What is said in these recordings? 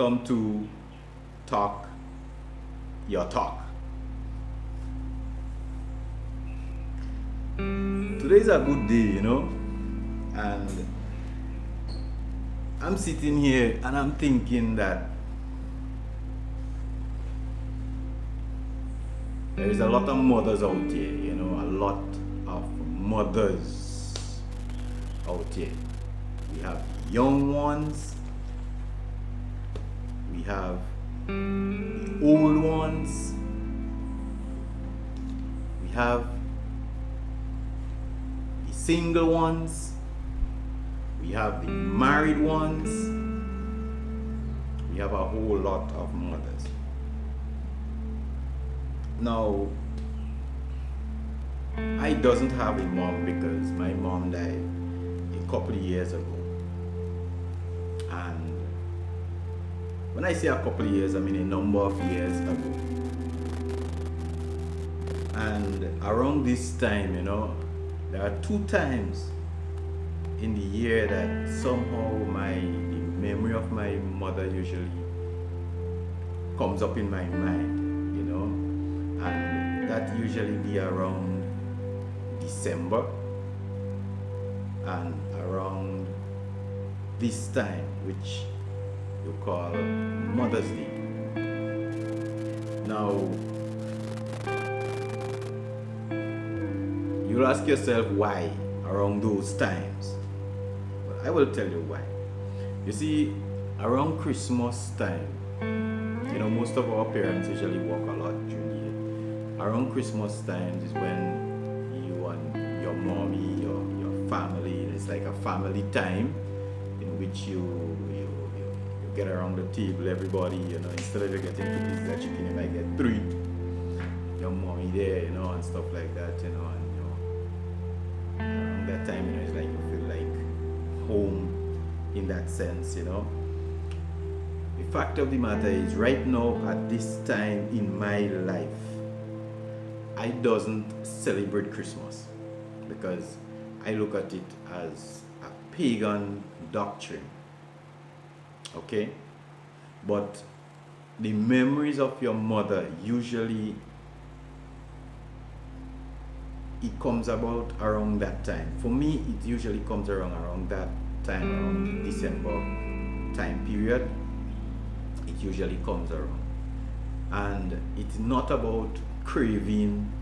welcome to Talk Your Talk. Today's a good day, and I'm sitting here and I'm thinking that there is a lot of mothers out here, a lot of mothers out here. We have young ones, we have the old ones, we have the single ones, we have the married ones, we have a whole lot of mothers. Now, I doesn't have a mom because my mom died a couple of years ago. And when I say a couple of years, I mean a number of years ago. And around this time, there are two times in the year that somehow the memory of my mother usually comes up in my mind, and that usually be around December and around this time, which you call Mother's Day. Now, you'll ask yourself why around those times. But I will tell you why. You see, around Christmas time, most of our parents usually work a lot during the year. Around Christmas time is when you and your mommy, your family, it's like a family time in which you get around the table, everybody, instead of you getting 2 pieces of chicken, you might get 3. Your mommy there, and stuff like that, and around that time, it's like you feel like home in that sense, The fact of the matter is, right now, at this time in my life, I doesn't celebrate Christmas because I look at it as a pagan doctrine. Okay? But the memories of your mother usually it comes about around that time. For me, it usually comes around that time, around December time period. It usually comes around. And it's not about craving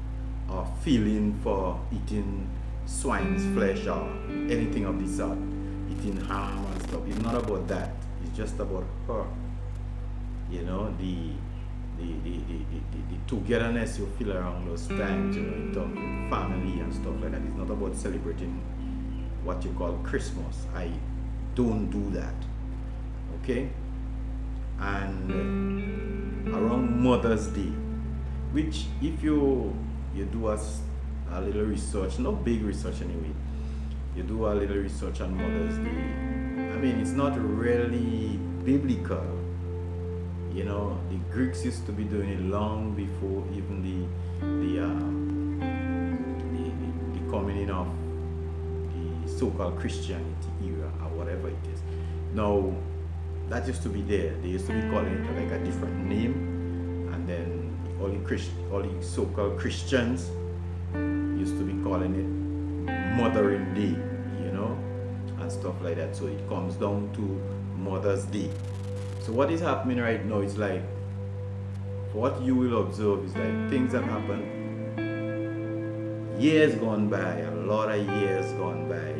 or feeling for eating swine's flesh or anything of the sort, eating ham and stuff. It's not about that. It's just about her. The togetherness you feel around those times, in terms of family and stuff like that. It's not about celebrating what you call Christmas. I don't do that. Okay? And around Mother's Day, which if you do a little research, not big research anyway, you do a little research on Mother's Day, I mean, it's not really biblical. The Greeks used to be doing it long before even the coming in of the so-called Christianity era or whatever it is. Now, that used to be there. They used to be calling it like a different name, and then all the so-called Christians used to be calling it Mothering Day, and stuff like that. So it comes down to Mother's Day. So what is happening right now is like, what you will observe is like things that happen years gone by, a lot of years gone by.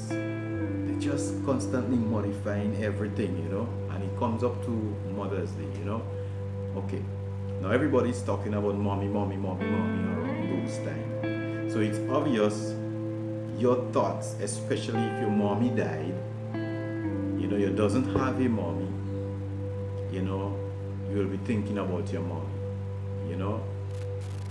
They're just constantly modifying everything, and it comes up to Mother's Day, Okay, now everybody's talking about mommy around those times. So it's obvious your thoughts, especially if your mommy died, you doesn't have a mommy, you will be thinking about your mommy,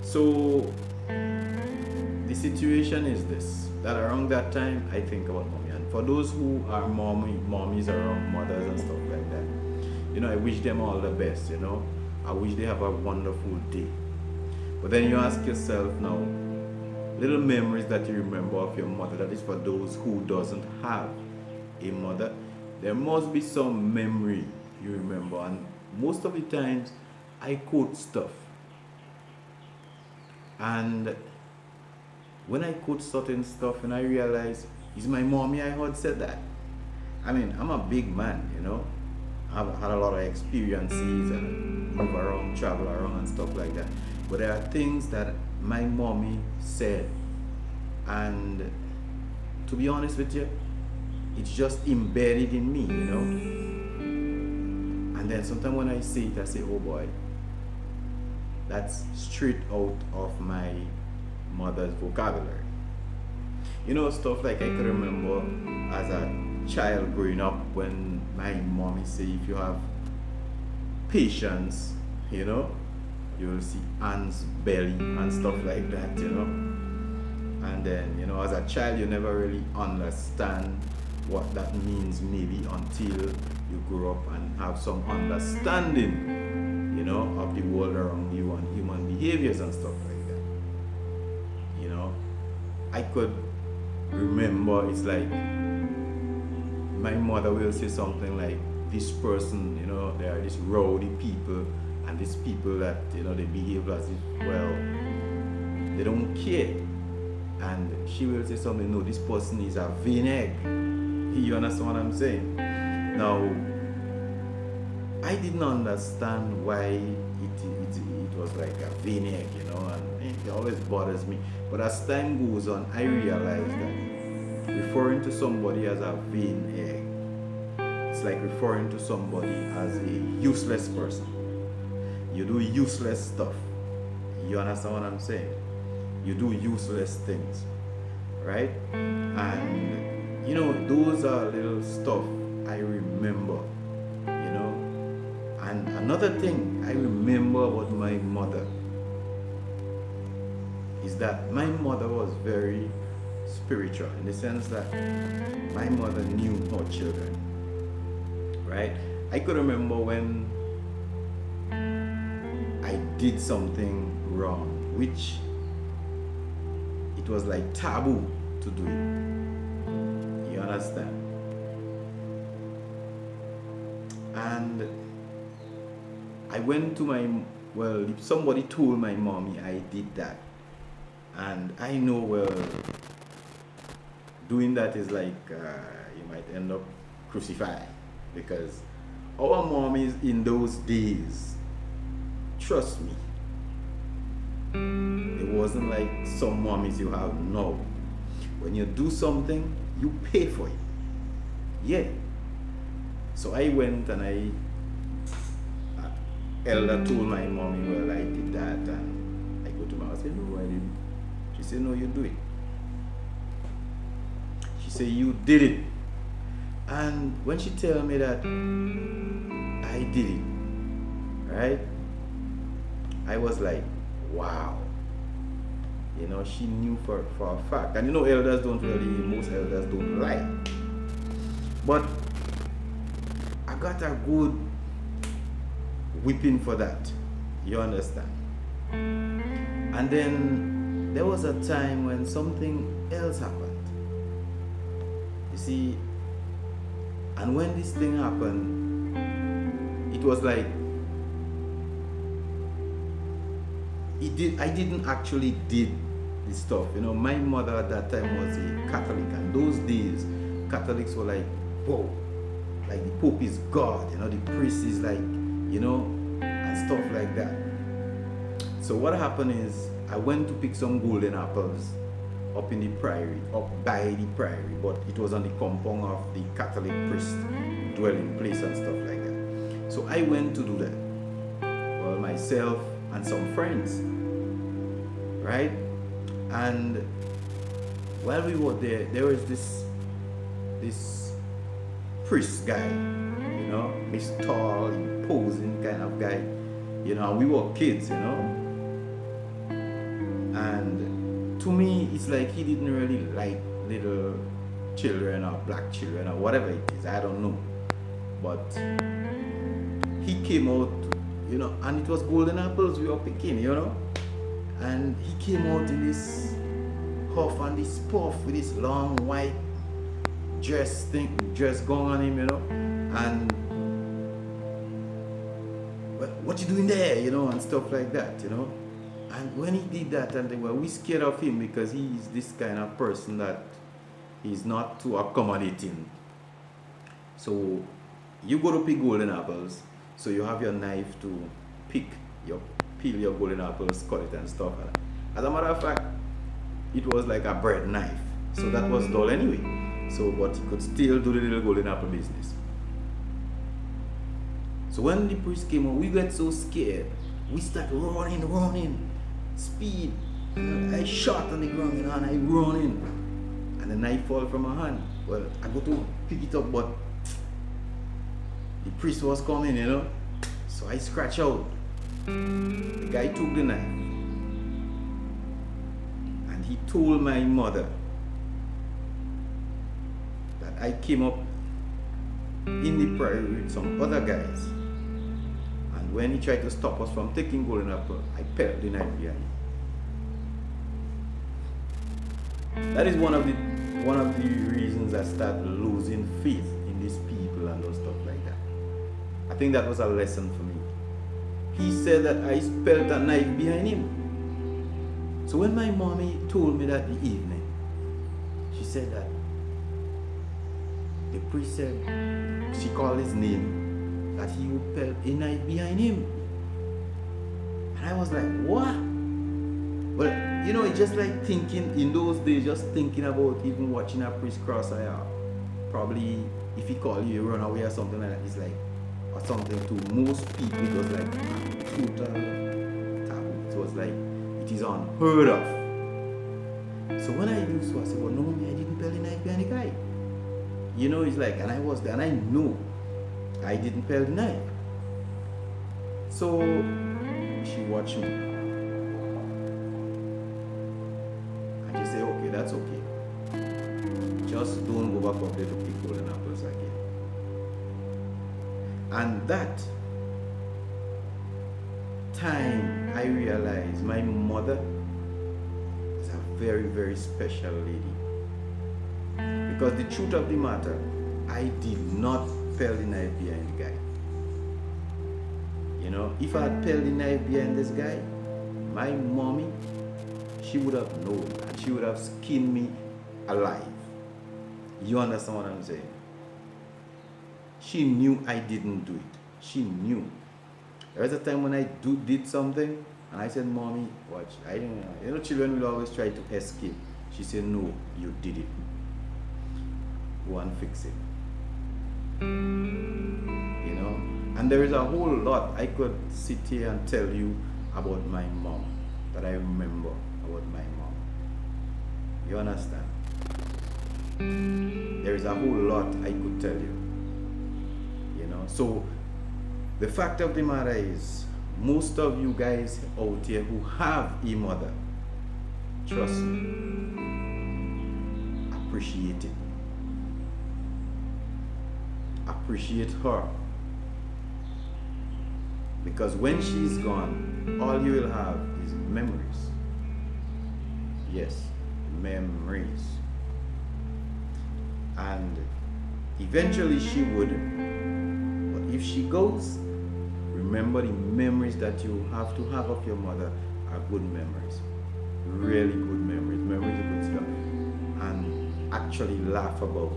So the situation is this, that around that time I think about mommy. And for those who are mommies around mothers and stuff like that, I wish them all the best, I wish they have a wonderful day. But then you ask yourself now, little memories that you remember of your mother, that is for those who doesn't have a mother. There must be some memory you remember. And most of the times, I quote stuff. And when I quote certain stuff, and I realize it's my mommy I heard said that. I mean, I'm a big man, you know. I've had a lot of experiences and move around, travel around, and stuff like that. But there are things that my mommy said, and to be honest with you, it's just embedded in me, you know. And then sometimes when I say it, I say, oh boy, that's straight out of my mother's vocabulary. You know, stuff like I could remember as a child growing up when my mommy say, if you have patience, you know, you will see ants belly and stuff like that, you know. And then, you know, as a child you never really understand what that means, maybe until you grow up and have some understanding, you know, of the world around you and human behaviors and stuff like that. You know, I could remember, it's like my mother will say something like, this person, you know, they are these rowdy people, and these people that, you know, they behave as if, well, they don't care. And she will say something, no, this person is a vain egg. You understand what I'm saying? Now, I didn't understand why it was like a vain egg, you know, and it always bothers me. But as time goes on, I realize that referring to somebody as a vain egg, it's like referring to somebody as a useless person. You do useless stuff. You understand what I'm saying? You do useless things, right? And you know, those are little stuff I remember, you know. And another thing I remember about my mother is that my mother was very spiritual, in the sense that my mother knew her children, right? I could remember when I did something wrong, which it was like taboo to do it. You understand? And I went to well, somebody told my mommy I did that. And I know, well, doing that is like, you might end up crucified. Because our mommies in those days, trust me, it wasn't like some mommies you have now. When you do something, you pay for it. Yeah. So I went and elder told my mommy, well, I did that, and I go to my house, I said, no, I didn't. She said, no, you do it. She said, you did it. And when she tell me that I did it, right, I was like, wow. You know, she knew for a fact. And you know, elders don't really, most elders don't lie. But I got a good whipping for that. You understand? And then there was a time when something else happened. You see, and when this thing happened, it was like, I didn't actually did this stuff. You know, my mother at that time was a Catholic, and those days Catholics were like, whoa, like the Pope is God, you know, the priest is like, you know, and stuff like that. So what happened is, I went to pick some golden apples up in the priory, up by the priory, but it was on the compound of the Catholic priest dwelling place and stuff like that. So I went to do that. Well, myself and some friends, right? And while we were there, there was this priest guy, you know, this tall, imposing kind of guy, you know, and we were kids, you know. And to me, it's like he didn't really like little children or black children or whatever it is, I don't know. But he came out, you know, and it was golden apples we were picking, you know. And he came out in this huff and this puff with this long white dress gown on him, you know. And what you doing there, and stuff like that, And when he did that, and we scared of him because he's this kind of person that he's not too accommodating. So you go to pick golden apples, so you have your knife to peel your golden apples, cut it and stuff. As a matter of fact, it was like a bread knife, so that was dull anyway. So, but he could still do the little golden apple business. So when the priest came on, we got so scared. We start running, speed. I shot on the ground, and I run in. And the knife fall from my hand. Well, I go to pick it up, but the priest was coming, So I scratch out. The guy took the knife. And he told my mother that I came up in the prairie with some other guys. And when he tried to stop us from taking golden apple, I pelted the knife behind him. That is one of the reasons I started losing faith in these people and those stuff like that. I think that was a lesson for me. He said that I pelted a knife behind him. So when my mommy told me that the evening, she said that the priest said, she called his name, that he would pelt a knife behind him. And I was like, what? Well, it's just like thinking, in those days, just thinking about even watching a priest cross eye. Probably, if he called you, you run away or something like that, it's like, or something to most people, it was like total taboo. It was like, it is unheard of. So when I do so, I said, well, no, I didn't pelt a knife behind the guy. It's like, and I was there, and I know I didn't pelt the knife. So she watched me. And she said, okay, that's okay. Just don't go back up there to pick golden apples again. And that time I realized my mother is a very, very special lady. Because the truth of the matter, I did not pelt the knife behind the guy. If I had pelted the knife behind this guy, my mommy, she would have known, and she would have skinned me alive. You understand what I'm saying? She knew I didn't do it. She knew. There was a time when I did something, and I said, Mommy, watch. I don't know. Children will always try to escape. She said, no, you did it. Go and fix it. And there is a whole lot I could sit here and tell you about my mom, that I remember about my mom. You understand? There is a whole lot I could tell you. So the fact of the matter is, most of you guys out here who have a mother, trust me, appreciate it. Appreciate her. Because when she's gone, all you will have is memories. Yes, memories. And eventually she would. But if she goes, remember the memories that you have to have of your mother are good memories. Really good memories. Memories of good stuff. And actually laugh about.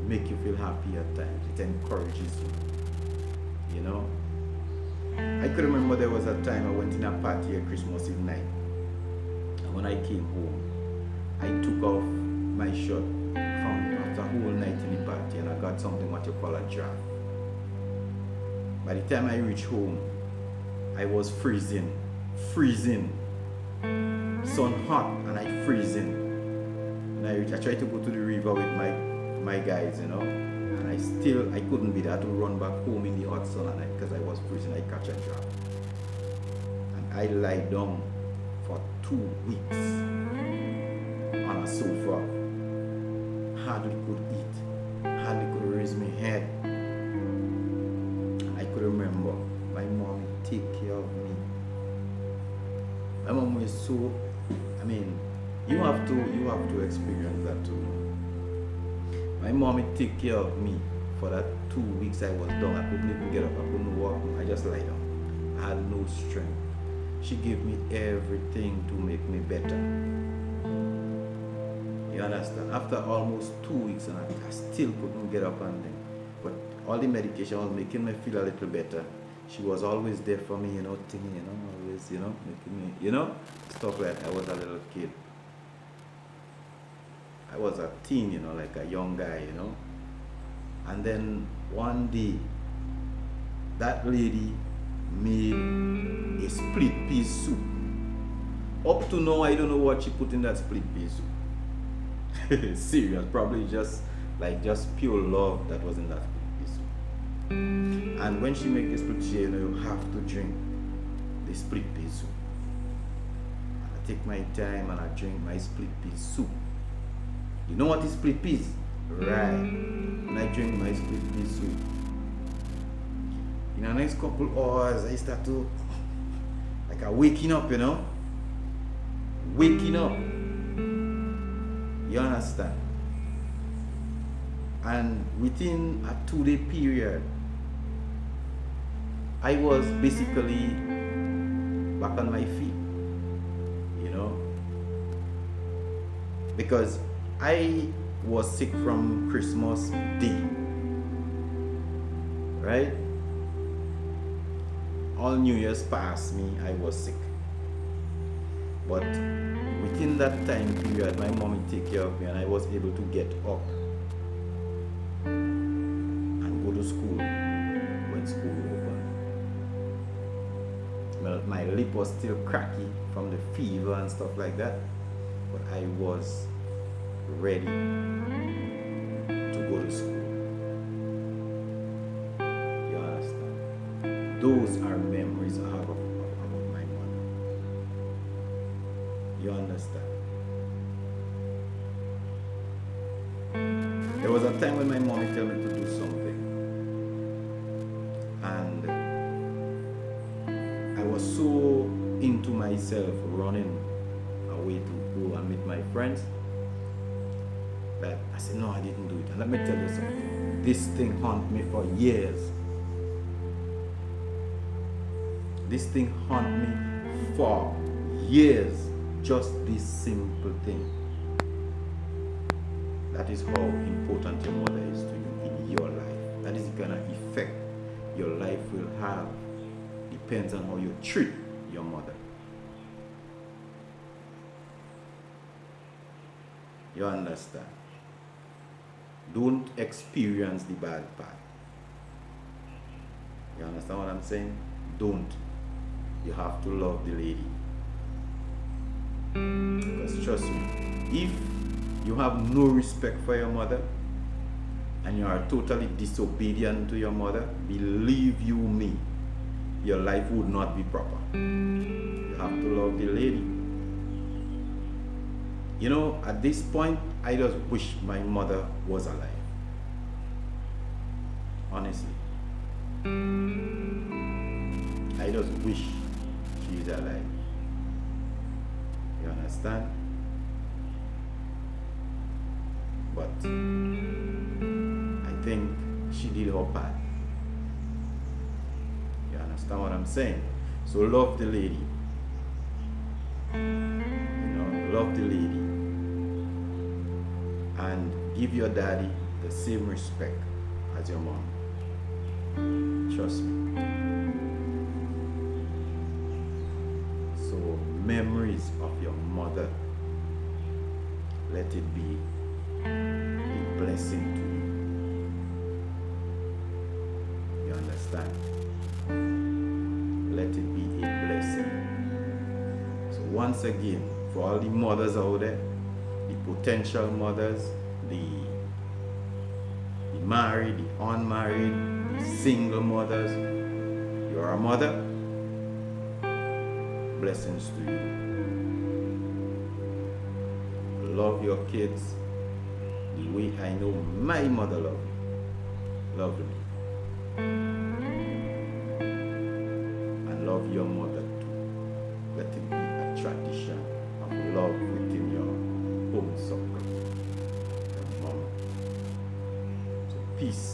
Make you feel happy at times. It encourages you. I could remember there was a time I went in a party at Christmas Eve night. And when I came home, I took off my shirt from after a whole night in the party, and I got something what you call a draft. By the time I reached home, I was freezing. Sun hot, and I freezing. And I tried to go to the river with my guys, and I couldn't be there. I had to run back home in the hot sun, and because I was freezing, I catch a draft. And I lie down for 2 weeks on a sofa. Hardly could eat, hardly could raise my head. And I could remember my mom take care of me. My mom was so, you have to experience that too. My mommy took care of me for that 2 weeks I was down. I couldn't even get up. I couldn't walk. I just lie down. I had no strength. She gave me everything to make me better. You understand? After almost 2 weeks, and I still couldn't get up and then. But all the medication was making me feel a little better. She was always there for me, thinking, always, making me, stuff like that. I was a little kid. I was a teen, like a young guy, And then one day, that lady made a split pea soup. Up to now, I don't know what she put in that split pea soup. Serious, probably just pure love that was in that split pea soup. And when she make the split pea, you have to drink the split pea soup. And I take my time and I drink my split pea soup. You know what is split peas? Right. When I drink my split pea soup, in the next couple hours, I start to, waking up, Waking up. You understand? And within a 2-day period, I was basically back on my feet, because I was sick from Christmas Day, right? All New Year's past me, I was sick. But within that time period, my mommy take care of me and I was able to get up and go to school when school opened. My lip was still cracky from the fever and stuff like that, but I was ready to go to school. You understand? Those are memories I have about my mother. You understand? There was a time when my mommy told me to do something, and I was so into myself running away to go and meet my friends that I said, no, I didn't do it. And let me tell you something. This thing haunted me for years. This thing haunted me for years. Just this simple thing. That is how important your mother is to you in your life. That is the kind of effect your life will have. Depends on how you treat your mother. You understand? Don't experience the bad part. You understand what I'm saying? Don't. You have to love the lady. Because trust me, if you have no respect for your mother and you are totally disobedient to your mother, believe you me, your life would not be proper. You have to love the lady. At this point, I just wish my mother was alive. Honestly. I just wish she is alive. You understand? But I think she did her part. You understand what I'm saying? So love the lady. Love the lady. And give your daddy the same respect as your mom. Trust me. So memories of your mother, let it be a blessing to you. You understand? Let it be a blessing. So once again, for all the mothers out there, the potential mothers, the married, the unmarried, the single mothers, you are a mother. Blessings to you. Love your kids the way I know my mother loved me. Loved me. And love your mother too. Let it be a tradition of love within your home circle. Your mom. So peace.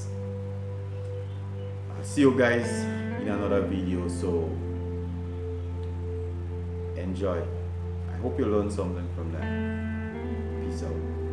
I'll see you guys in another video. So enjoy. I hope you learned something from that. Peace out.